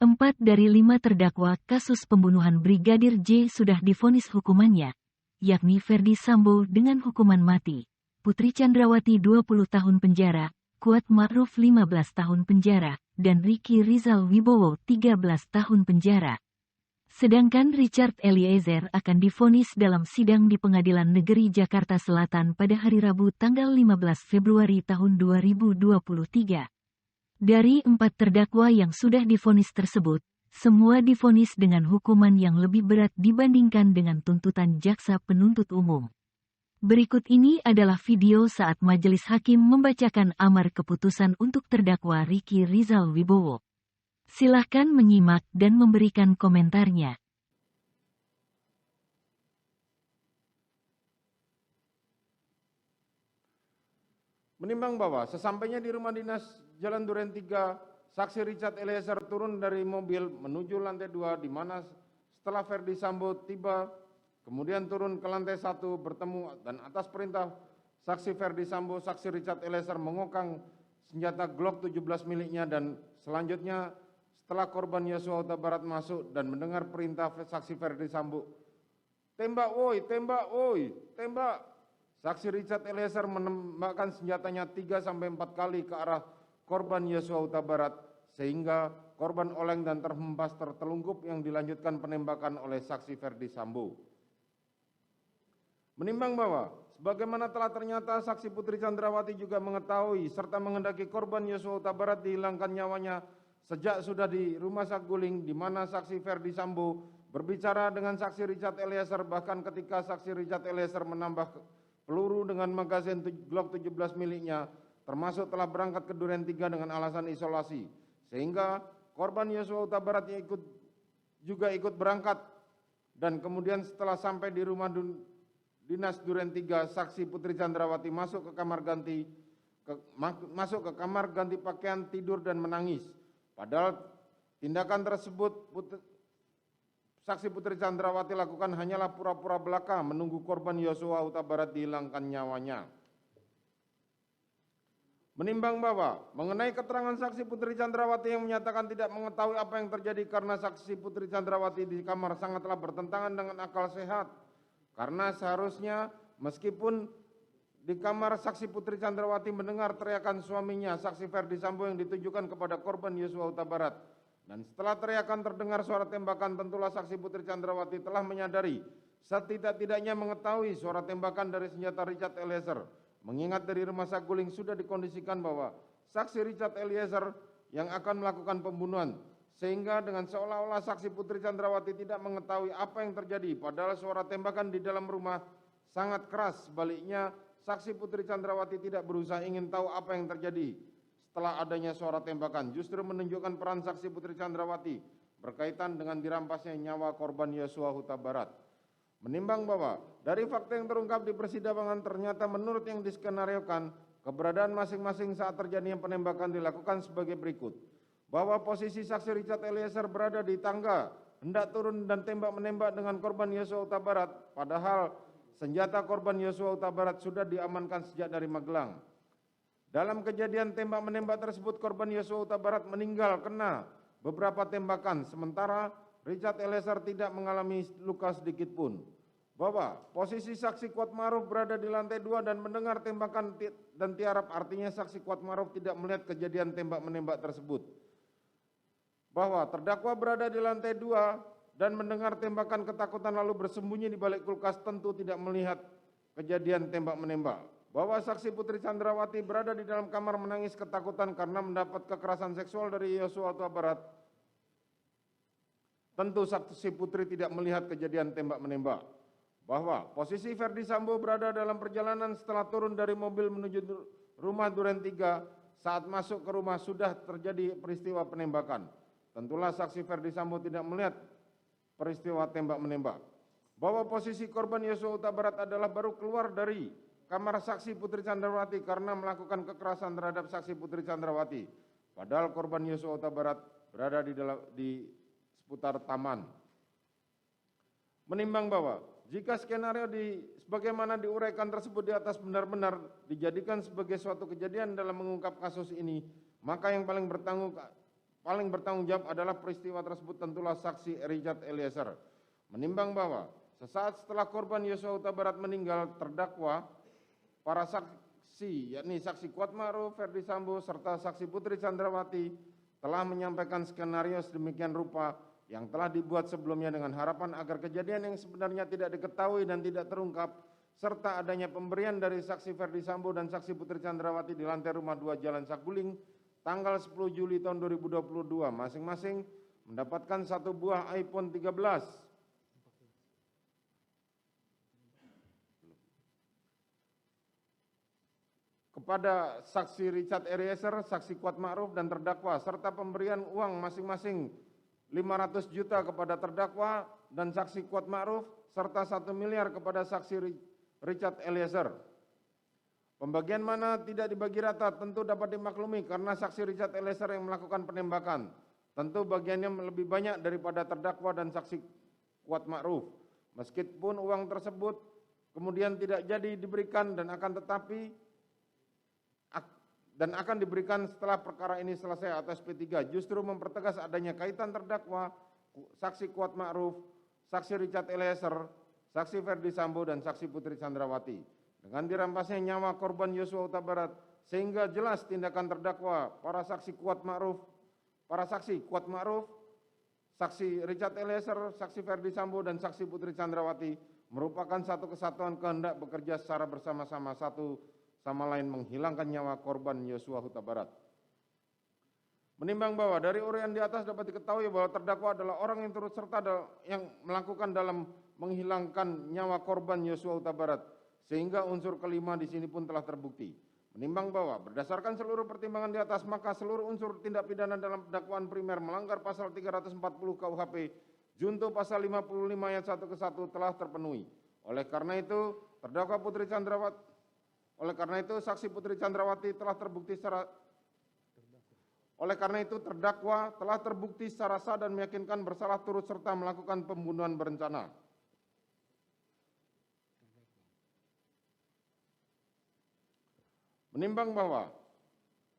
4 dari 5 terdakwa kasus pembunuhan Brigadir J sudah divonis hukumannya, yakni Ferdi Sambo dengan hukuman mati, Putri Chandrawati 20 tahun penjara, Kuat Ma'ruf 15 tahun penjara, dan Ricky Rizal Wibowo 13 tahun penjara. Sedangkan Richard Eliezer akan divonis dalam sidang di Pengadilan Negeri Jakarta Selatan pada hari Rabu tanggal 15 Februari tahun 2023. Dari 4 terdakwa yang sudah divonis tersebut, semua divonis dengan hukuman yang lebih berat dibandingkan dengan tuntutan jaksa penuntut umum. Berikut ini adalah video saat majelis hakim membacakan amar keputusan untuk terdakwa Ricky Rizal Wibowo. Silahkan menyimak dan memberikan komentarnya. Menimbang bahwa sesampainya di rumah dinas Jalan Duren 3, saksi Richard Eliezer turun dari mobil menuju lantai 2 di mana setelah Ferdi Sambo tiba, kemudian turun ke lantai 1 bertemu dan atas perintah saksi Ferdi Sambo, saksi Richard Eliezer mengokang senjata Glock 17 miliknya dan selanjutnya setelah korban Yosua Huta Barat masuk dan mendengar perintah saksi Ferdi Sambo, "Tembak woi, tembak woi, tembak." Saksi Richard Eliezer menembakkan senjatanya 3-4 kali ke arah korban Yosua Huta Barat sehingga korban oleng dan terhempas tertelungkup yang dilanjutkan penembakan oleh saksi Ferdi Sambo. Menimbang bahwa sebagaimana telah ternyata saksi Putri Chandrawati juga mengetahui serta menghendaki korban Yosua Huta Barat dihilangkan nyawanya sejak sudah di rumah saguling di mana saksi Ferdi Sambo berbicara dengan saksi Richard Eliezer, bahkan ketika saksi Richard Eliezer menambah peluru dengan magazin Glock 17 miliknya, termasuk telah berangkat ke Duren 3 dengan alasan isolasi, sehingga korban Yosua Huta Barat yang juga ikut berangkat, dan kemudian setelah sampai di rumah dinas Duren 3, saksi Putri Chandrawati masuk ke kamar ganti pakaian, tidur dan menangis. Padahal tindakan tersebut saksi Putri Chandrawati lakukan hanyalah pura-pura belaka menunggu korban Yosua Huta Barat dihilangkan nyawanya. Menimbang bahwa mengenai keterangan saksi Putri Chandrawati yang menyatakan tidak mengetahui apa yang terjadi karena saksi Putri Chandrawati di kamar sangatlah bertentangan dengan akal sehat. Karena seharusnya meskipun di kamar saksi Putri Chandrawati mendengar teriakan suaminya, saksi Ferdi Sambo yang ditujukan kepada korban Yosua Huta Barat. Dan setelah teriakan terdengar suara tembakan, tentulah saksi Putri Chandrawati telah menyadari setidak-tidaknya mengetahui suara tembakan dari senjata Richard Eliezer. Mengingat dari rumah saguling sudah dikondisikan bahwa saksi Richard Eliezer yang akan melakukan pembunuhan, sehingga dengan seolah-olah saksi Putri Chandrawati tidak mengetahui apa yang terjadi, padahal suara tembakan di dalam rumah sangat keras. Sebaliknya, saksi Putri Chandrawati tidak berusaha ingin tahu apa yang terjadi setelah adanya suara tembakan, justru menunjukkan peran saksi Putri Chandrawati berkaitan dengan dirampasnya nyawa korban Yosua Huta Barat. Menimbang bahwa dari fakta yang terungkap di persidangan ternyata menurut yang diskenariokan, keberadaan masing-masing saat terjadinya penembakan dilakukan sebagai berikut. Bahwa posisi saksi Richard Eliezer berada di tangga, hendak turun dan tembak-menembak dengan korban Yosua Huta Barat, padahal senjata korban Yosua Huta Barat sudah diamankan sejak dari Magelang. Dalam kejadian tembak-menembak tersebut, korban Yosua Huta Barat meninggal kena beberapa tembakan, sementara Richard Eliezer tidak mengalami luka sedikit pun. Bahwa posisi saksi Kuat Ma'ruf berada di lantai 2 dan mendengar tembakan dan tiarap, artinya saksi Kuat Ma'ruf tidak melihat kejadian tembak-menembak tersebut. Bahwa terdakwa berada di lantai 2 dan mendengar tembakan ketakutan lalu bersembunyi di balik kulkas, tentu tidak melihat kejadian tembak-menembak. Bahwa saksi Putri Chandrawati berada di dalam kamar menangis ketakutan karena mendapat kekerasan seksual dari Yosua Huta Barat, tentu saksi Putri tidak melihat kejadian tembak-menembak. Bahwa posisi Ferdi Sambo berada dalam perjalanan setelah turun dari mobil menuju rumah Duren 3, saat masuk ke rumah sudah terjadi peristiwa penembakan. Tentulah saksi Ferdi Sambo tidak melihat peristiwa tembak-menembak. Bahwa posisi korban Yosua Huta Barat adalah baru keluar dari kamar saksi Putri Chandrawati karena melakukan kekerasan terhadap saksi Putri Chandrawati. Padahal korban Yosua Huta Barat berada di seputar taman. Menimbang bahwa jika skenario sebagaimana diuraikan tersebut di atas benar-benar dijadikan sebagai suatu kejadian dalam mengungkap kasus ini, maka yang paling bertanggung paling bertanggung jawab adalah peristiwa tersebut tentulah saksi Richard Eliezer. Menimbang bahwa sesaat setelah korban Yosua Huta Barat meninggal, terdakwa, para saksi yakni saksi Kuatma'ruf, Ferdi Sambo, serta saksi Putri Chandrawati telah menyampaikan skenario sedemikian rupa yang telah dibuat sebelumnya dengan harapan agar kejadian yang sebenarnya tidak diketahui dan tidak terungkap, serta adanya pemberian dari saksi Ferdi Sambo dan saksi Putri Chandrawati di lantai rumah 2 Jalan Saguling tanggal 10 Juli tahun 2022 masing-masing mendapatkan 1 buah iPhone 13. Kepada saksi Richard Eliezer, saksi Kuatma'ruf dan terdakwa, serta pemberian uang masing-masing 500 juta kepada terdakwa dan saksi Kuatma'ruf, serta 1 miliar kepada saksi Richard Eliezer. Pembagian mana tidak dibagi rata tentu dapat dimaklumi karena saksi Richard Eliezer yang melakukan penembakan. Tentu bagiannya lebih banyak daripada terdakwa dan saksi Kuatma'ruf. Meskipun uang tersebut kemudian tidak jadi diberikan dan akan diberikan setelah perkara ini selesai atau SP3, justru mempertegas adanya kaitan terdakwa, saksi Kuatma'ruf, saksi Richard Eliezer, saksi Ferdi Sambo dan saksi Putri Chandrawati dengan dirampasnya nyawa korban Yosua Huta Barat, sehingga jelas tindakan terdakwa, para saksi Kuatma'ruf, saksi Richard Eliezer, saksi Ferdi Sambo dan saksi Putri Chandrawati merupakan satu kesatuan kehendak bekerja secara bersama-sama satu sama lain menghilangkan nyawa korban Yosua Huta Barat. Menimbang bahwa dari uraian di atas dapat diketahui bahwa terdakwa adalah orang yang turut serta yang melakukan dalam menghilangkan nyawa korban Yosua Huta Barat, sehingga unsur kelima di sini pun telah terbukti. Menimbang bahwa berdasarkan seluruh pertimbangan di atas, maka seluruh unsur tindak pidana dalam dakwaan primer melanggar pasal 340 KUHP junto pasal 55 ayat 1 ke 1 telah terpenuhi. Oleh karena itu, saksi Putri Chandrawati telah terbukti terdakwa telah terbukti secara sah dan meyakinkan bersalah turut serta melakukan pembunuhan berencana. Menimbang bahwa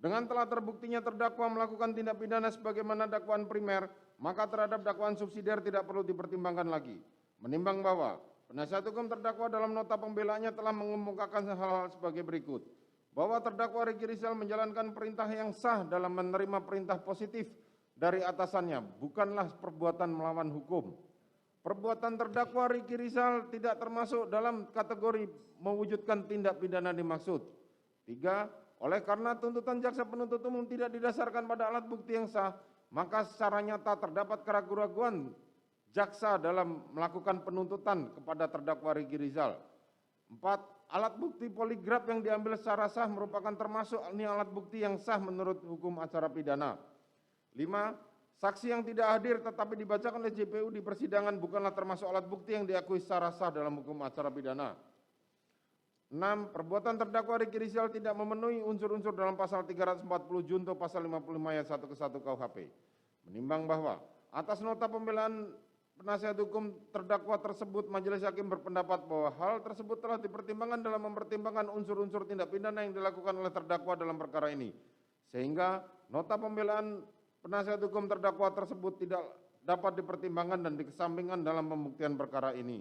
dengan telah terbuktinya terdakwa melakukan tindak pidana sebagaimana dakwaan primer, maka terhadap dakwaan subsidiar tidak perlu dipertimbangkan lagi. Menimbang bahwa penasihat hukum terdakwa dalam nota pembelaannya telah mengemukakan hal-hal sebagai berikut. Bahwa terdakwa Ricky Rizal menjalankan perintah yang sah dalam menerima perintah positif dari atasannya, bukanlah perbuatan melawan hukum. Perbuatan terdakwa Ricky Rizal tidak termasuk dalam kategori mewujudkan tindak pidana dimaksud. 3. Oleh karena tuntutan jaksa penuntut umum tidak didasarkan pada alat bukti yang sah, maka secara nyata terdapat keraguan-keraguan jaksa dalam melakukan penuntutan kepada terdakwa Ricky Rizal. 4. Alat bukti poligraf yang diambil secara sah merupakan termasuk alat bukti yang sah menurut hukum acara pidana. 5. Saksi yang tidak hadir tetapi dibacakan oleh JPU di persidangan bukanlah termasuk alat bukti yang diakui secara sah dalam hukum acara pidana. 6. Perbuatan terdakwa Ricky Rizal tidak memenuhi unsur-unsur dalam pasal 340 junto pasal 55 ayat 1 ke 1 KUHP. Menimbang bahwa atas nota pembelaan penasihat hukum terdakwa tersebut, majelis hakim berpendapat bahwa hal tersebut telah dipertimbangkan dalam mempertimbangkan unsur-unsur tindak pidana yang dilakukan oleh terdakwa dalam perkara ini, sehingga nota pembelaan penasihat hukum terdakwa tersebut tidak dapat dipertimbangkan dan dikesampingkan dalam pembuktian perkara ini.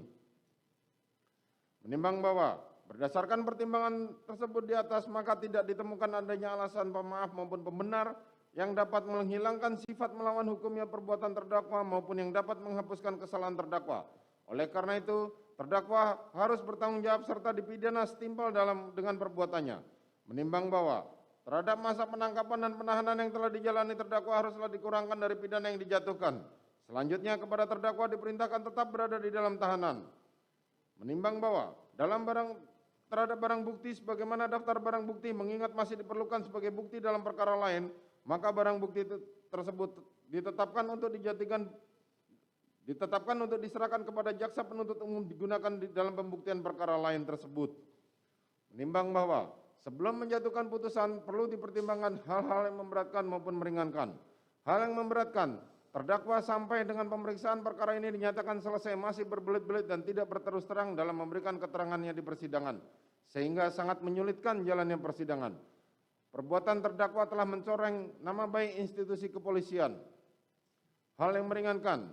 Menimbang bahwa berdasarkan pertimbangan tersebut di atas, maka tidak ditemukan adanya alasan pemaaf maupun pembenar yang dapat menghilangkan sifat melawan hukumnya perbuatan terdakwa maupun yang dapat menghapuskan kesalahan terdakwa. Oleh karena itu, terdakwa harus bertanggung jawab serta dipidana setimpal dengan perbuatannya. Menimbang bahwa terhadap masa penangkapan dan penahanan yang telah dijalani terdakwa haruslah dikurangkan dari pidana yang dijatuhkan. Selanjutnya kepada terdakwa diperintahkan tetap berada di dalam tahanan. Menimbang bahwa terhadap barang bukti sebagaimana daftar barang bukti mengingat masih diperlukan sebagai bukti dalam perkara lain, maka barang bukti tersebut ditetapkan untuk diserahkan kepada jaksa penuntut umum digunakan di dalam pembuktian perkara lain tersebut. Menimbang bahwa sebelum menjatuhkan putusan perlu dipertimbangkan hal-hal yang memberatkan maupun meringankan. Hal yang memberatkan, terdakwa sampai dengan pemeriksaan perkara ini dinyatakan selesai masih berbelit-belit dan tidak berterus terang dalam memberikan keterangannya di persidangan, sehingga sangat menyulitkan jalannya persidangan. Perbuatan terdakwa telah mencoreng nama baik institusi kepolisian. Hal yang meringankan,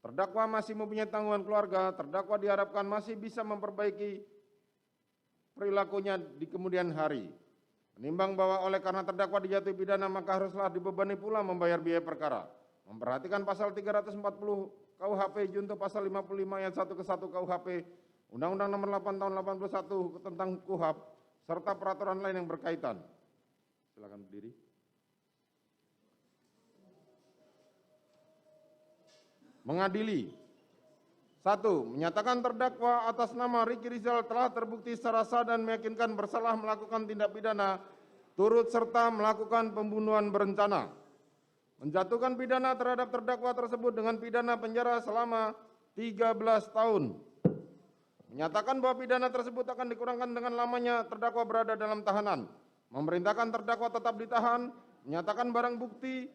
terdakwa masih mempunyai tanggungan keluarga, terdakwa diharapkan masih bisa memperbaiki perilakunya di kemudian hari. Menimbang bahwa oleh karena terdakwa dijatuhi pidana, maka haruslah dibebani pula membayar biaya perkara. Memperhatikan pasal 340 KUHP junto pasal 55 ayat 1 ke 1 KUHP, Undang-Undang Nomor 8 Tahun 81 tentang KUHP, serta peraturan lain yang berkaitan. Silakan berdiri. Mengadili. 1. Menyatakan terdakwa atas nama Ricky Rizal telah terbukti secara sah dan meyakinkan bersalah melakukan tindak pidana turut serta melakukan pembunuhan berencana. Menjatuhkan pidana terhadap terdakwa tersebut dengan pidana penjara selama 13 tahun. Menyatakan bahwa pidana tersebut akan dikurangkan dengan lamanya terdakwa berada dalam tahanan. Memerintahkan terdakwa tetap ditahan. Menyatakan barang bukti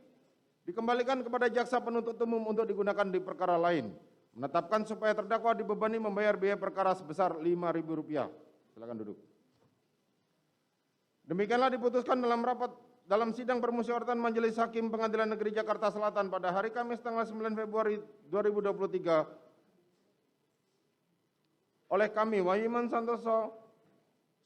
dikembalikan kepada jaksa penuntut umum untuk digunakan di perkara lain. Menetapkan supaya terdakwa dibebani membayar biaya perkara sebesar Rp5.000. Silakan duduk. Demikianlah diputuskan dalam sidang permusyawaratan Majelis Hakim Pengadilan Negeri Jakarta Selatan pada hari Kamis tanggal 9 Februari 2023 oleh kami, Wahyu Iman Santoso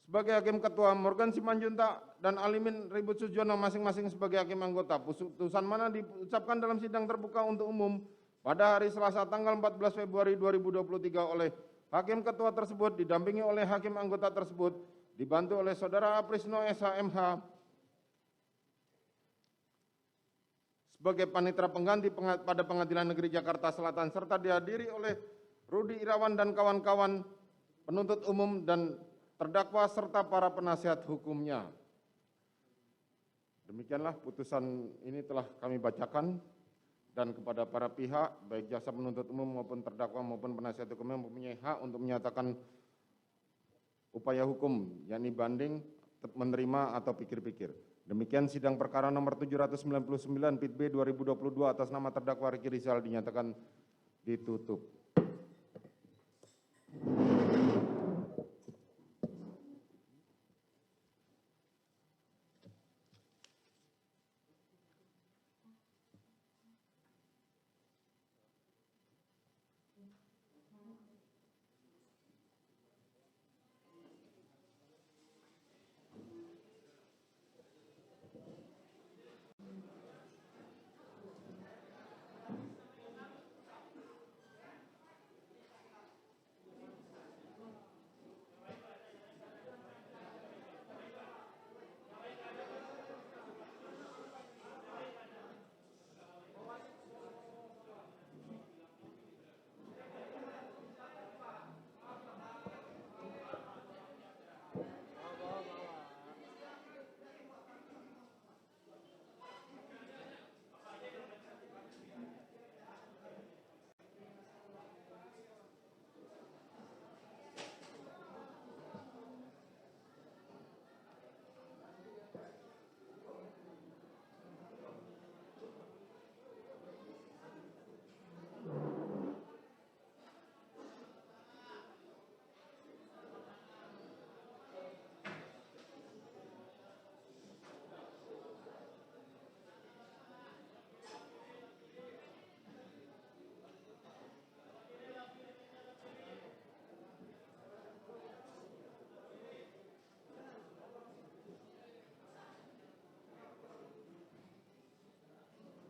sebagai Hakim Ketua, Morgan Simanjuntak dan Alimin Ribut Sujono masing-masing sebagai Hakim Anggota. Putusan mana diucapkan dalam sidang terbuka untuk umum pada hari Selasa tanggal 14 Februari 2023 oleh Hakim Ketua tersebut didampingi oleh Hakim Anggota tersebut, dibantu oleh Saudara Aprisno SHMH sebagai panitera pengganti pada Pengadilan Negeri Jakarta Selatan, serta dihadiri oleh Rudi Irawan dan kawan-kawan penuntut umum dan terdakwa serta para penasihat hukumnya. Demikianlah putusan ini telah kami bacakan, dan kepada para pihak baik jaksa penuntut umum maupun terdakwa maupun penasihat hukumnya mempunyai hak untuk menyatakan upaya hukum, yakni banding, menerima atau pikir-pikir. Demikian sidang perkara nomor 799 PIT B 2022 atas nama terdakwa Ricky Rizal dinyatakan ditutup.